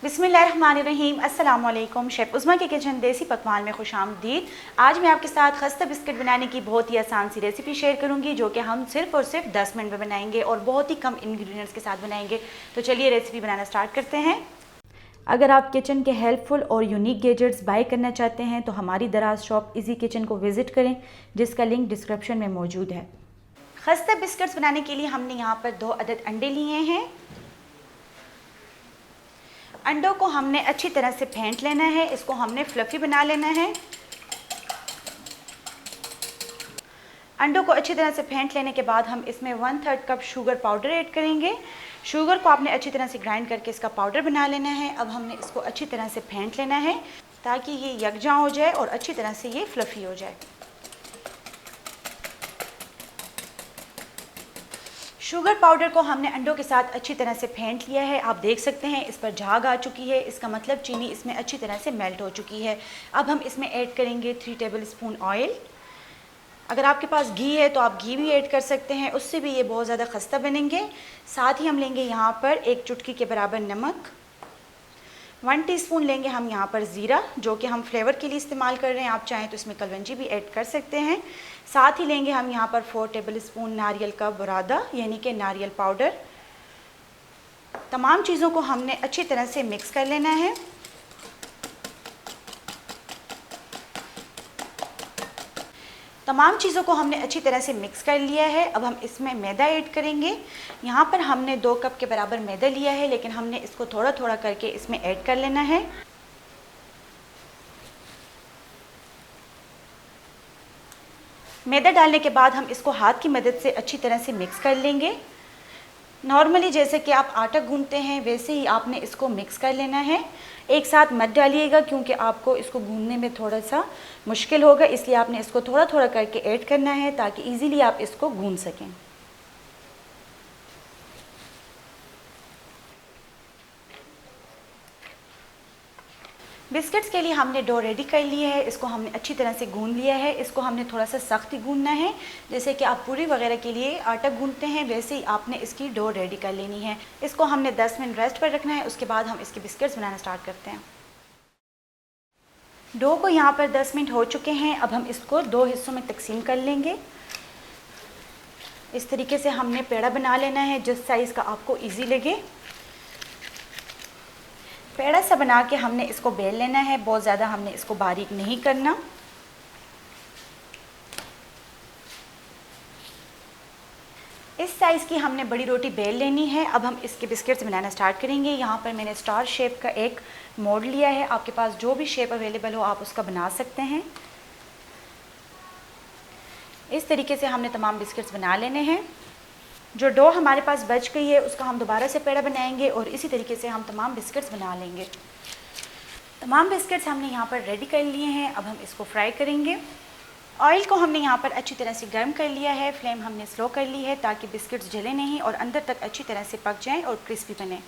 बिस्मिल्लाहिर्रहमानिर्रहीम। अस्सलाम वालेकुम। शेफ़ उज़्मा के किचन देसी पकवान में खुशामदीद। आज मैं आपके साथ खस्ता बिस्किट बनाने की बहुत ही आसान सी रेसिपी शेयर करूंगी जो कि हम सिर्फ़ और सिर्फ 10 मिनट में बनाएंगे और बहुत ही कम इंग्रेडिएंट्स के साथ बनाएंगे। तो चलिए रेसिपी बनाना स्टार्ट करते हैं। अगर आप किचन के हेल्पफुल और यूनिक गैजेट्स बाय करना चाहते हैं तो हमारी दराज शॉप इजी किचन को विज़िट करें, जिसका लिंक डिस्क्रिप्शन में मौजूद है। खस्ता बिस्किट्स बनाने के लिए हमने यहाँ पर 2 अदद अंडे लिए हैं। अंडों को हमने अच्छी तरह से फेंट लेना है, इसको हमने फ्लफ़ी बना लेना है। अंडों को अच्छी तरह से फेंट लेने के बाद हम इसमें 1/3 कप शुगर पाउडर ऐड करेंगे। शुगर को आपने अच्छी तरह से ग्राइंड करके इसका पाउडर बना लेना है। अब हमने इसको अच्छी तरह से फेंट लेना है ताकि ये यकजा हो जाए और अच्छी तरह से ये फ्लफ़ी हो जाए। शुगर पाउडर को हमने अंडों के साथ अच्छी तरह से फेंट लिया है। आप देख सकते हैं इस पर झाग आ चुकी है, इसका मतलब चीनी इसमें अच्छी तरह से मेल्ट हो चुकी है। अब हम इसमें ऐड करेंगे 3 टेबलस्पून ऑयल। अगर आपके पास घी है तो आप घी भी ऐड कर सकते हैं, उससे भी ये बहुत ज़्यादा खस्ता बनेंगे। साथ ही हम लेंगे यहाँ पर 1 चुटकी के बराबर नमक, 1 टीस्पून लेंगे हम यहाँ पर ज़ीरा जो कि हम फ्लेवर के लिए इस्तेमाल कर रहे हैं। आप चाहें तो इसमें कलवंजी भी ऐड कर सकते हैं। साथ ही लेंगे हम यहाँ पर 4 टेबलस्पून नारियल का बुरादा यानी कि नारियल पाउडर। तमाम चीज़ों को हमने अच्छी तरह से मिक्स कर लेना है। तमाम चीज़ों को हमने अच्छी तरह से मिक्स कर लिया है। अब हम इसमें मैदा ऐड करेंगे। यहाँ पर हमने 2 कप के बराबर मैदा लिया है, लेकिन हमने इसको थोड़ा थोड़ा करके इसमें ऐड कर लेना है। मैदा डालने के बाद हम इसको हाथ की मदद से अच्छी तरह से मिक्स कर लेंगे। नॉर्मली जैसे कि आप आटा गूंथते हैं वैसे ही आपने इसको मिक्स कर लेना है। एक साथ मत डालिएगा क्योंकि आपको इसको गूंथने में थोड़ा सा मुश्किल होगा, इसलिए आपने इसको थोड़ा थोड़ा करके ऐड करना है ताकि इजीली आप इसको गूंथ सकें। बिस्किट्स के लिए हमने डो रेडी कर लिया है। इसको हमने अच्छी तरह से गूंथ लिया है। इसको हमने थोड़ा सा सख्त ही गूंथना है, जैसे कि आप पूरी वगैरह के लिए आटा गूंथते हैं वैसे ही आपने इसकी डो रेडी कर लेनी है। इसको हमने 10 मिनट रेस्ट पर रखना है, उसके बाद हम इसके बिस्किट्स बनाना स्टार्ट करते हैं। डो को यहाँ पर 10 मिनट हो चुके हैं। अब हम इसको 2 हिस्सों में तकसीम कर लेंगे। इस तरीके से हमने पेड़ा बना लेना है जिस साइज़ का आपको ईजी लगे। पेड़ा सा बना के हमने इसको बेल लेना है, बहुत ज़्यादा हमने इसको बारीक नहीं करना। इस साइज़ की हमने बड़ी रोटी बेल लेनी है। अब हम इसके बिस्किट्स बनाना स्टार्ट करेंगे। यहाँ पर मैंने स्टार शेप का एक मोल्ड लिया है। आपके पास जो भी शेप अवेलेबल हो आप उसका बना सकते हैं। इस तरीके से हमने तमाम बिस्किट्स बना लेने हैं। जो डो हमारे पास बच गई है उसका हम दोबारा से पेड़ा बनाएंगे और इसी तरीके से हम तमाम बिस्किट्स बना लेंगे। तमाम बिस्किट्स हमने यहाँ पर रेडी कर लिए हैं। अब हम इसको फ्राई करेंगे। ऑयल को हमने यहाँ पर अच्छी तरह से गर्म कर लिया है। फ्लेम हमने स्लो कर ली है ताकि बिस्किट्स जले नहीं और अंदर तक अच्छी तरह से पक जाएँ और क्रिस्पी बने।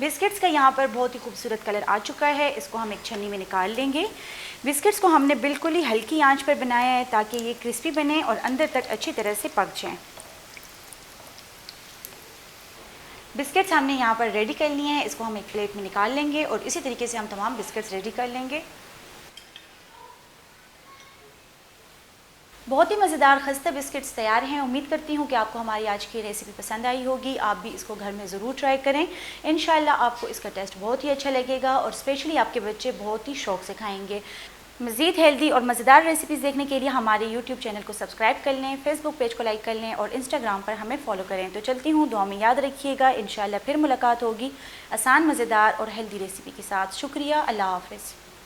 बिस्किट्स का यहाँ पर बहुत ही खूबसूरत कलर आ चुका है। इसको हम एक छन्नी में निकाल लेंगे। बिस्किट्स को हमने बिल्कुल ही हल्की आंच पर बनाया है ताकि ये क्रिस्पी बने और अंदर तक अच्छी तरह से पक जाएं। बिस्किट्स हमने यहाँ पर रेडी कर लिए हैं। इसको हम एक प्लेट में निकाल लेंगे और इसी तरीके से हम तमाम बिस्किट्स रेडी कर लेंगे। बहुत ही मज़ेदार खस्ता बिस्किट्स तैयार हैं। उम्मीद करती हूँ कि आपको हमारी आज की रेसिपी पसंद आई होगी। आप भी इसको घर में ज़रूर ट्राई करें। इंशाल्लाह आपको इसका टेस्ट बहुत ही अच्छा लगेगा और स्पेशली आपके बच्चे बहुत ही शौक़ से खाएंगे। मज़ीद हेल्दी और मज़ेदार रेसिपीज़ देखने के लिए हमारे यूट्यूब चैनल को सब्सक्राइब कर लें, फेसबुक पेज को लाइक कर लें और इंस्टाग्राम पर हमें फॉलो करें। तो चलती हूँ, दुआ में याद रखिएगा। इंशाल्लाह फिर मुलाकात होगी आसान, मज़ेदार और हेल्दी रेसिपी के साथ। शुक्रिया, अल्लाह हाफ़िज़।